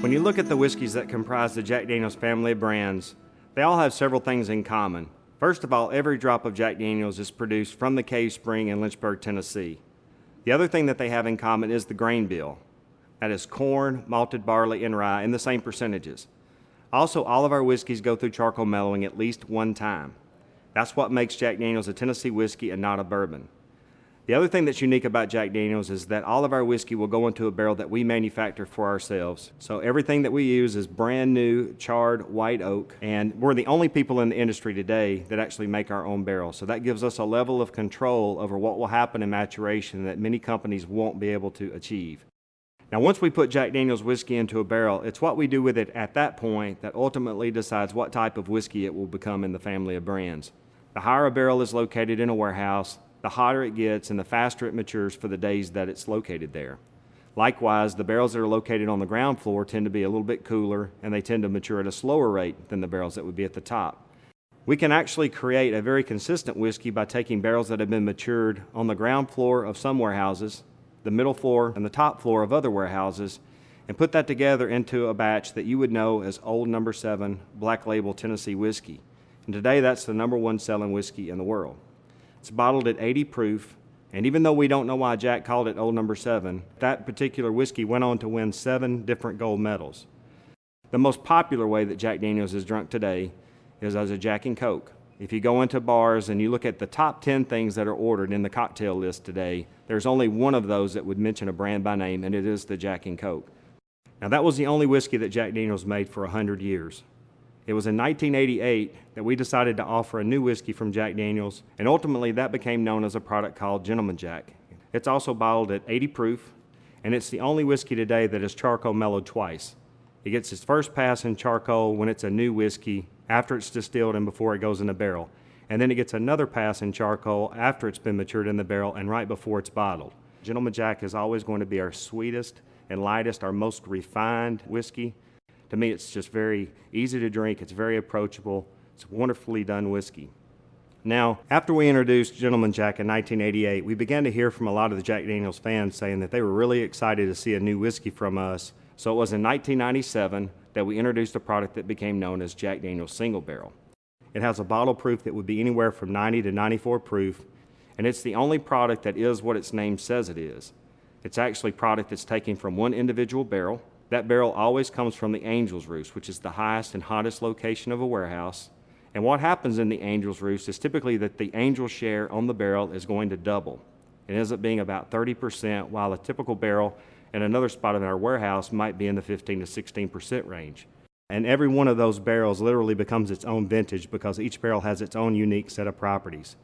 When you look at the whiskeys that comprise the Jack Daniel's family of brands, they all have several things in common. First of all, every drop of Jack Daniel's is produced from the Cave Spring in Lynchburg, Tennessee. The other thing that they have in common is the grain bill. That is corn, malted barley, and rye in the same percentages. Also, all of our whiskeys go through charcoal mellowing at least one time. That's what makes Jack Daniel's a Tennessee whiskey and not a bourbon. The other thing that's unique about Jack Daniel's is that all of our whiskey will go into a barrel that we manufacture for ourselves. So everything that we use is brand new, charred white oak, and we're the only people in the industry today that actually make our own barrels. So that gives us a level of control over what will happen in maturation that many companies won't be able to achieve. Now, once we put Jack Daniel's whiskey into a barrel, it's what we do with it at that point that ultimately decides what type of whiskey it will become in the family of brands. The higher a barrel is located in a warehouse, the hotter it gets and the faster it matures for the days that it's located there. Likewise, the barrels that are located on the ground floor tend to be a little bit cooler and they tend to mature at a slower rate than the barrels that would be at the top. We can actually create a very consistent whiskey by taking barrels that have been matured on the ground floor of some warehouses, the middle floor and the top floor of other warehouses, and put that together into a batch that you would know as Old No. 7 Black Label Tennessee whiskey. And today that's the #1 selling whiskey in the world. It's bottled at 80 proof, and even though we don't know why Jack called it Old No. 7, that particular whiskey went on to win 7 different gold medals. The most popular way that Jack Daniel's is drunk today is as a Jack and Coke. If you go into bars and you look at the top 10 things that are ordered in the cocktail list today, there's only one of those that would mention a brand by name, and it is the Jack and Coke. Now, that was the only whiskey that Jack Daniel's made for 100 years. It was in 1988 that we decided to offer a new whiskey from Jack Daniel's, and ultimately that became known as a product called Gentleman Jack. It's also bottled at 80 proof, and it's the only whiskey today that is charcoal mellowed twice. It gets its first pass in charcoal when it's a new whiskey, after it's distilled and before it goes in a barrel. And then it gets another pass in charcoal after it's been matured in the barrel and right before it's bottled. Gentleman Jack is always going to be our sweetest and lightest, our most refined whiskey. To me, it's just very easy to drink, it's very approachable, it's wonderfully done whiskey. Now, after we introduced Gentleman Jack in 1988, we began to hear from a lot of the Jack Daniel's fans saying that they were really excited to see a new whiskey from us. So it was in 1997 that we introduced a product that became known as Jack Daniel's Single Barrel. It has a bottle proof that would be anywhere from 90 to 94 proof, and it's the only product that is what its name says it is. It's actually product that's taken from one individual barrel. That barrel always comes from the Angel's Roost, which is the highest and hottest location of a warehouse. And what happens in the Angel's Roost is typically that the angel share on the barrel is going to double. It ends up being about 30%, while a typical barrel in another spot in our warehouse might be in the 15 to 16% range. And every one of those barrels literally becomes its own vintage because each barrel has its own unique set of properties.